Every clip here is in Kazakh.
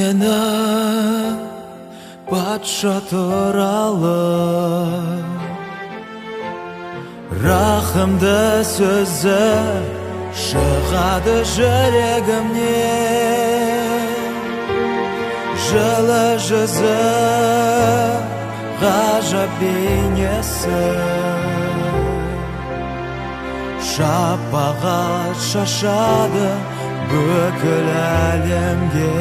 meni патша туралы рахымды сөзі шығады жүрегімнен. Жылы жүзі ғажап бейнесі, шапағат шашады бүкіл әлемге.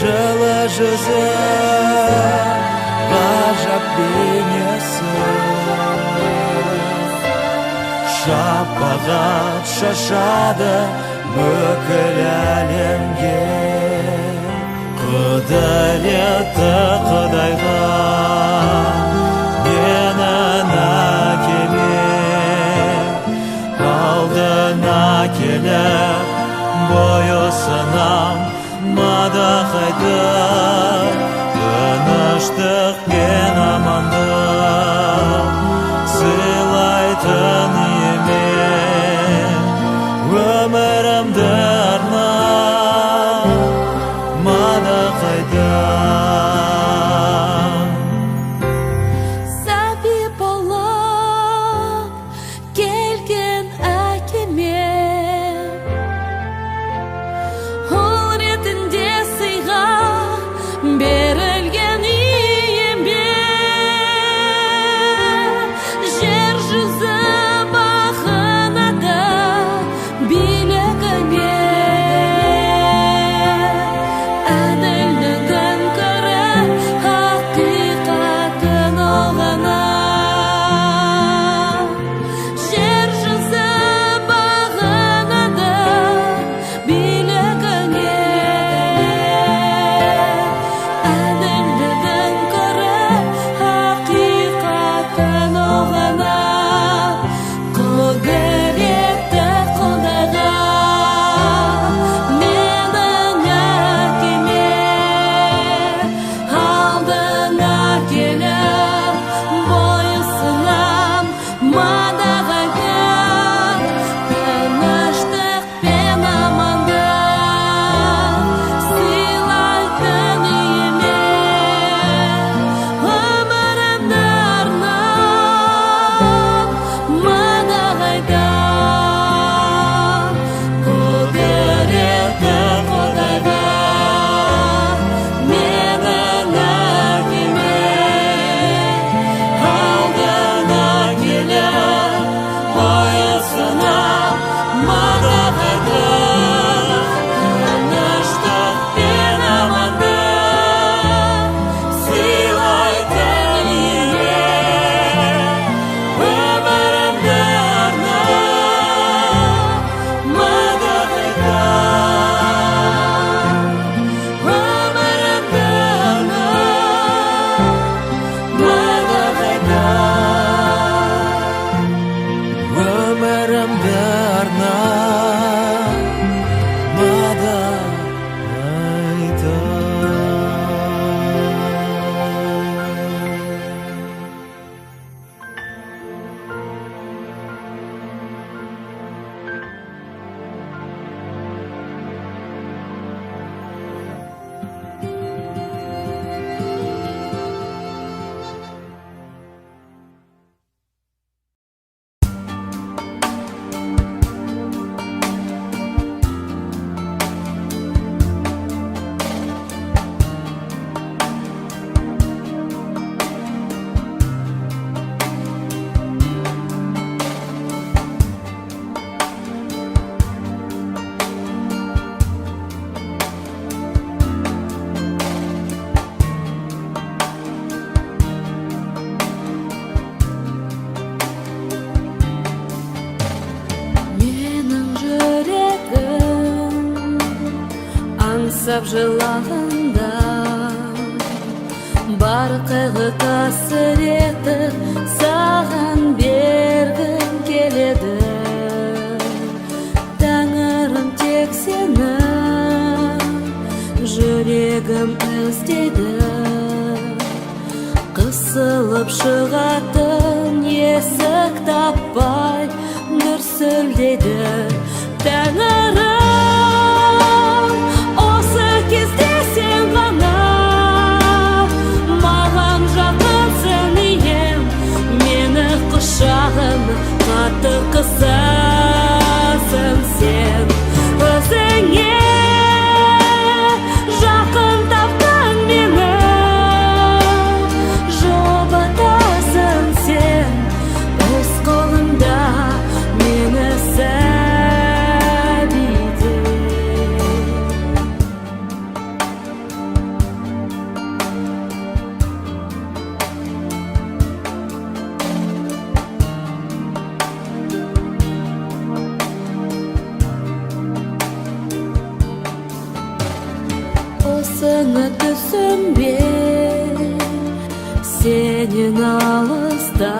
Жылы жүзі ғажап бейнесі, шапағат шашады бүкіл әлемге. Құдіреті Құдайға менің әкеме алдына келіп бойұсынам мадақайды. Тыныштық пен амандық сыйлайтын иеме өмірімді арнап мадақайды. Сәби болып келген әкеме ол ретінде сыйға берілген иеме. Жер жүзі бағынады билігіне. Әділдігін көріп хақиқатын ұғына. Жер жүзі бағынады билігіне. Әділдігін көріп хақиқатын ұғына. Құдіретті Құдайға менің әкеме алдына келіп бойұсынам мадағайды. Тыныштық пен амандық сыйлайтын иеме өмірімді арнап мадағайды. Құдіретті Құдайға менің әкеме алдына келіп бойұсынам мадағайды. Тыныштық пен амандық сыйлайтын иеме өмірімді арнап мадағайды. Өмірімді арнап мадағайды. Өмірімді арнап мадақайды. Менің жүрегім аңсап жылағанда бар қайғы қасіреті саған бергім келеді. Тәңірім тек сені жүрегім іздейді. Қысылып шығатын есік таппай дүрсілдейді. Тәңірім ғана маған жақынсың ием, мені құшағың қатты қысасың сен. Өзіңе жақын таптың мені, жұбатасың сен. Өз қолыңда мені сәбиде. Осыны түсінбе, сенен алыста,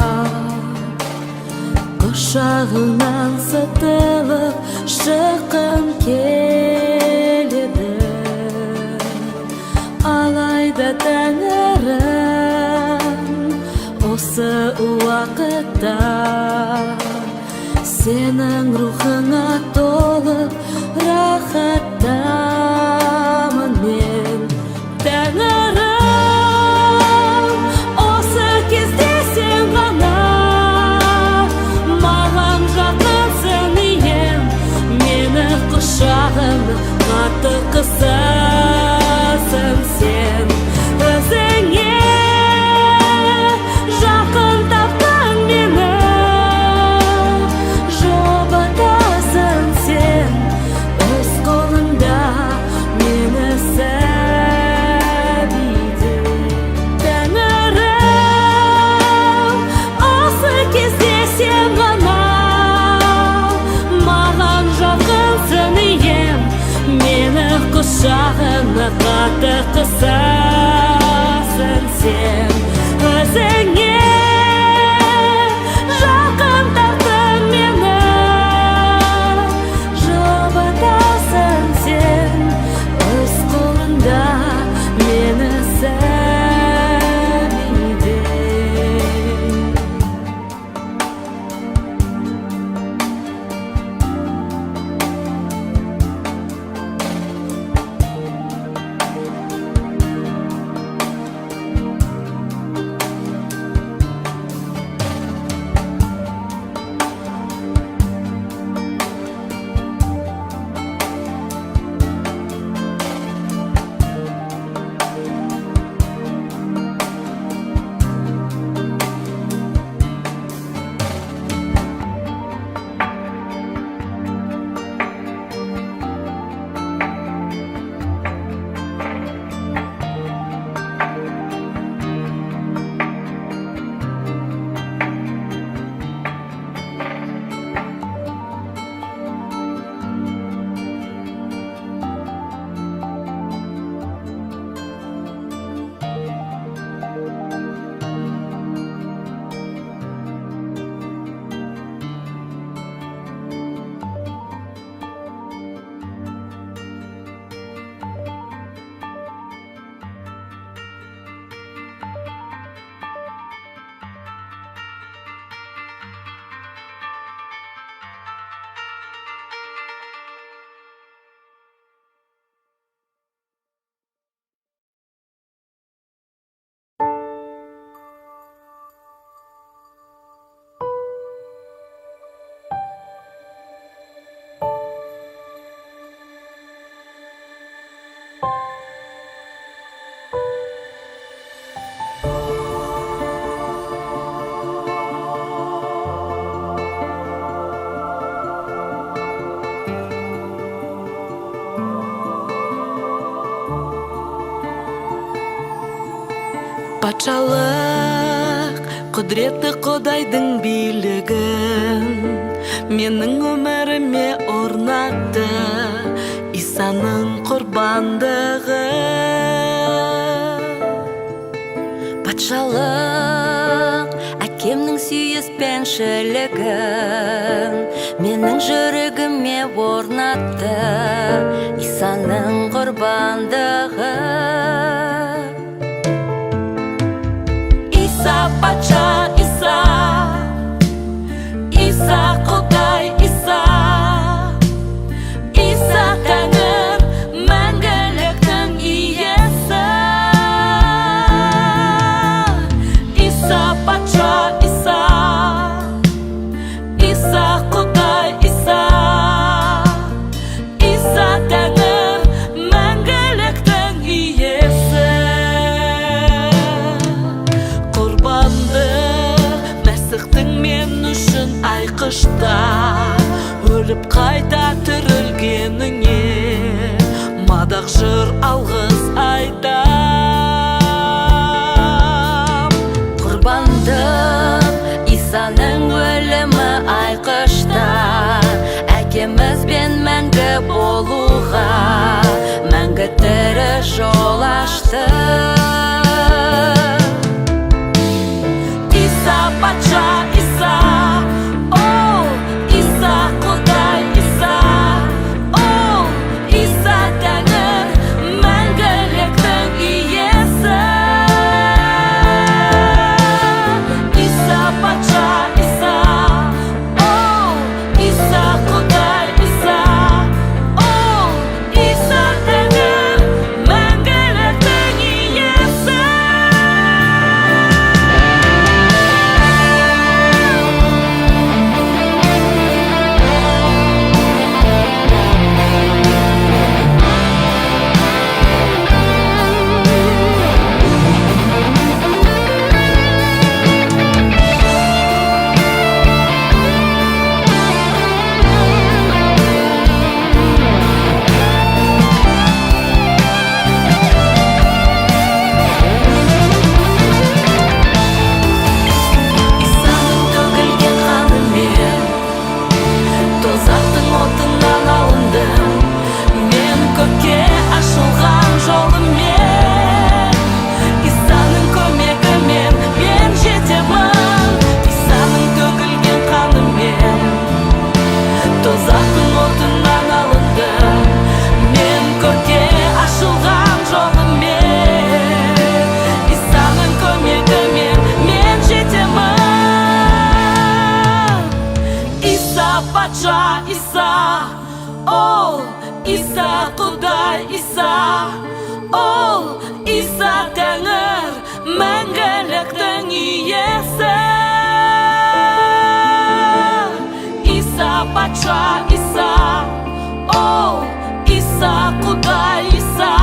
құшағыңнан сытылып шыққым келеді. Алайда Тәңірім, осы уақытта сенің рухыңа толып рахаттамын мен. Тәңірім, осы кезде сен ғана маған жақынсың ием, мені құшағың қатты қысасың сен. Өзіңе жақын таптың мені, жұбатасың сен. Өз қолыңда мені сәбиде. Тәңірім, осы кезде сен ғана маған жақынсың ием, мені құшағыңа қатты қысасың сен. Өзіңе жақын таптың мені, жұбатасың сен. Өз қолыңда мені сәбиде. Патшалық құдіретті Құдайдың билігін менің өміріме орнатты, Исаның құрбандығы. Патшалық әкемнің сүйіспеншілігін менің жүрегіме орнатты, Исаның құрбандығы. Иса патша, Иса, Иса Құдай, Иса, Иса Тәңір, мәңгіліктің иесі. қышта өліп қайта тірілгеніңе мадақ жыр алғыс айтам. Құрбандық Исаның өлімі айқышта әкемізбен мәңгі болуға мәңгі тірі жол ашты. Иса патша, Иса, ол Иса Құдай, Иса, ол Иса Тәңір, мәңгіліктің иесі. Иса патша, Иса, ол Иса Құдай, Иса, ол Иса Тәңір, мәңгіліктің иесі. Исаның төгілген қанымен тозақтың отынан алындым. Мен көкке ашылған жолыммен Исаның көмегімен мен жетемін. Исаның төгілген қанымен тозақтың отынан алындым. Мен көкке ашылған жолыммен Исаның көмегімен мен жетемін. Иса патша, Иса, ол Иса Құдай, Иса, ол Иса Тәңір, мәңгіліктің иесі. Иса патша, Иса, ол Иса Құдай, Иса,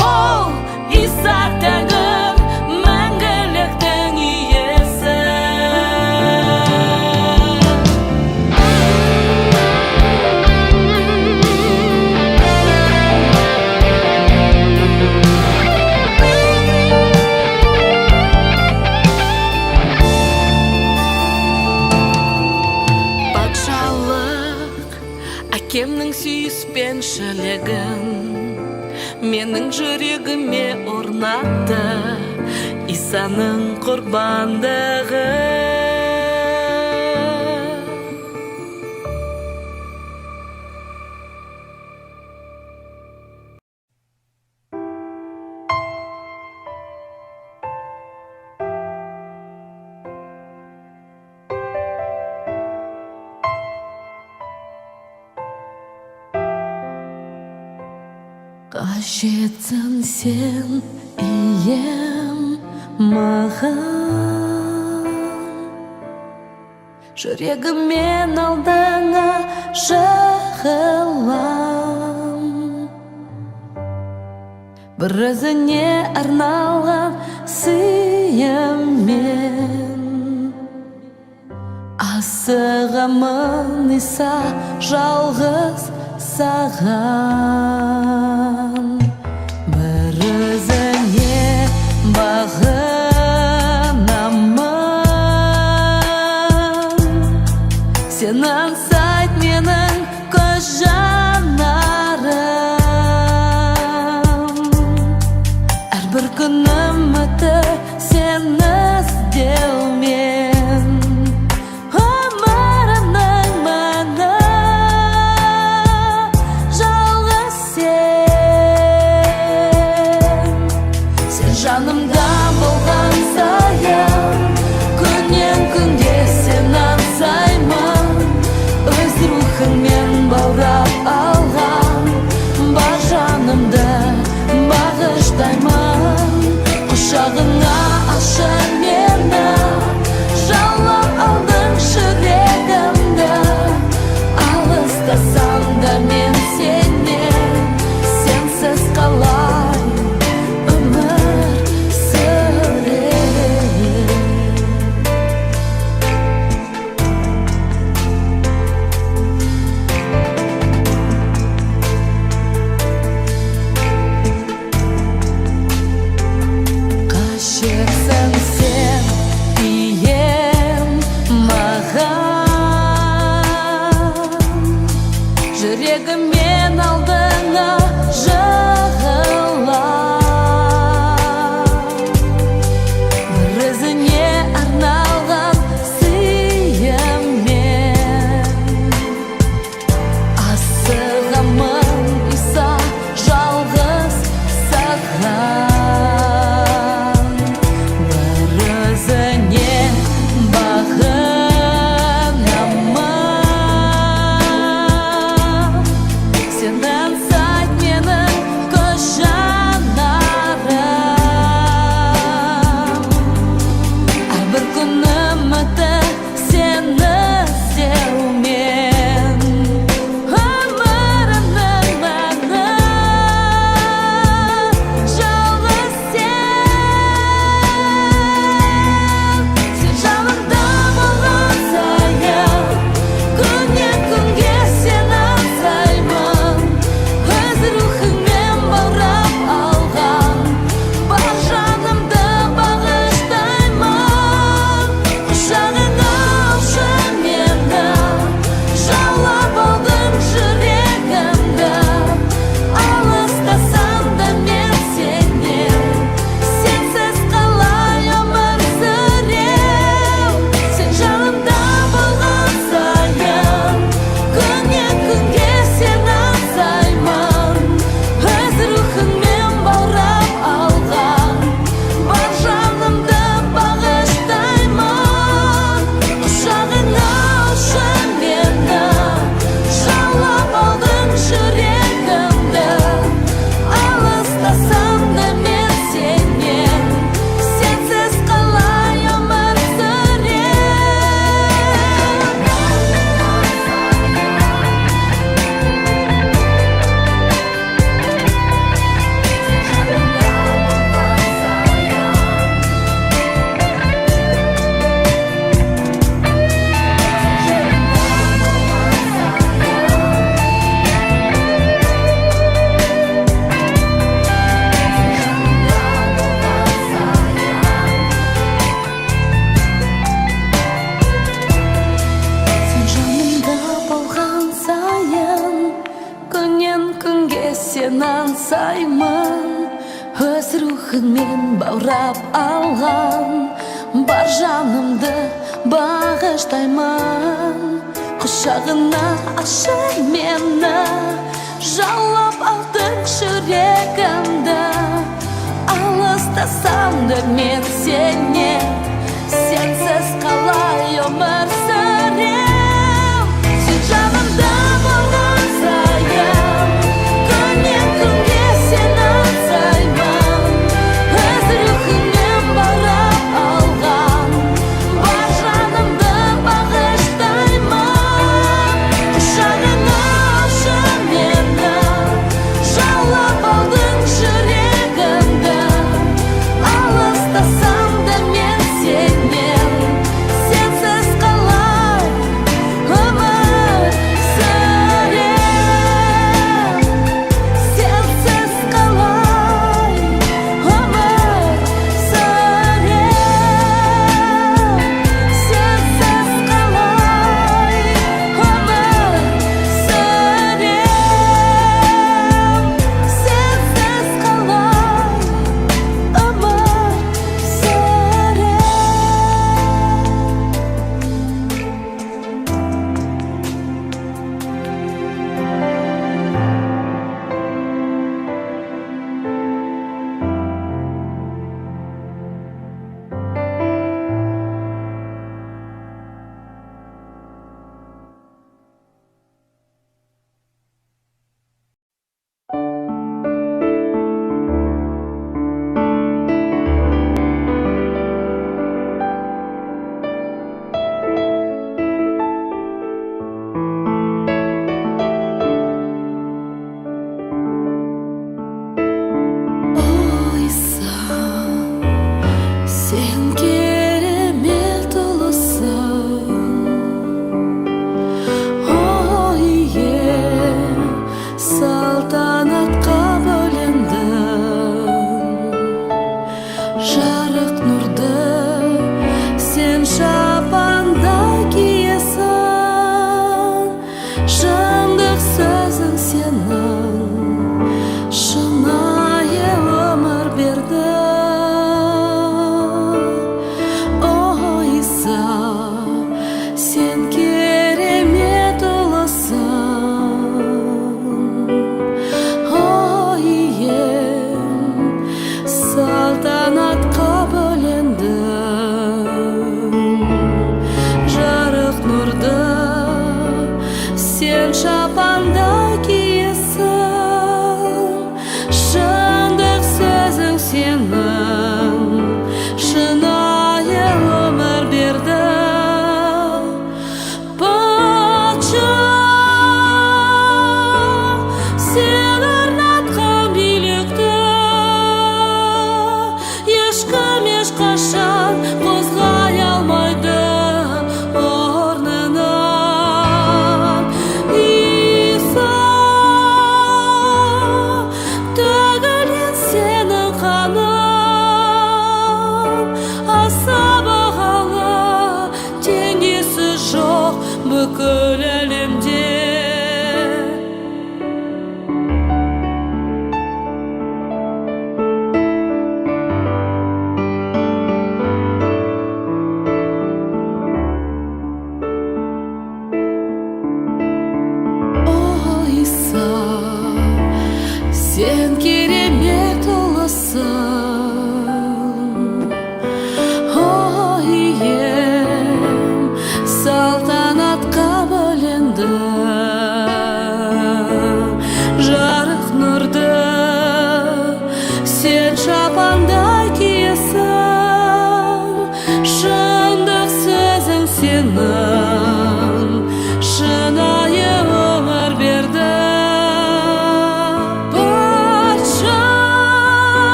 ол Иса Тәңір, мәңгіліктің иесі. Патшалық әкемнің сүйіспеншілігін менің жүрегіме орнатты. Исаның құрбандығы. Қажетсің сен, ием, маған. Жүрегіммен алдыңа жығылам. Бір өзіңе арналған сыйыммен асығамын Иса жалғыз саған. Бір өзіңе бағынамын. Сен аңсайт менің көз жанарым. Әрбір күнім өтті сені іздеумен. Өмірімнің мәні жалғыз сен жанымда болған сайын күннен күнге сен аңсаймын. Өз рухыңмен баурап алған бар жанымды бағыштаймын. Құшағыңа алшы мені, жаулап алдың жүрегімді. Алыстасам да мен сенен, сенсіз қалай өмір рухыңмен баурап алған бар жанымды бағыштаймын. Құшағына ашып мені, жаулап алдың жүрегімді. Алыстасам да мен сенен, сенсіз қалай өмір сүрем. Сен жанымда болған сайын, күннен күнге сені аңсаймын. Өз рухыңмен баурап алған бар жанымды бағыштаймын. Құшағына ашып мені, жаулап алдың жүрегімді. Алыстасам да мен сенен, сенсіз қалай өмір сүрем. Сенсіз қалай өмір сүрем. Сенсіз қалай өмір сүрем. Сенсіз қалай Sen керемет ұлысың, ой ием, салтанатқа бөлендің. Жарық нұрды сен шапанда киесің. Шындық сөзің сенің, шынайы өмір берді. Сен керемет ұлысың, ой ием, салтанатқа бөлендің. Жарық нұрды сен шапанда киесің. Шындық сөзің сенің, шынайы өмір берді. Сен орнатқан билікті ешкім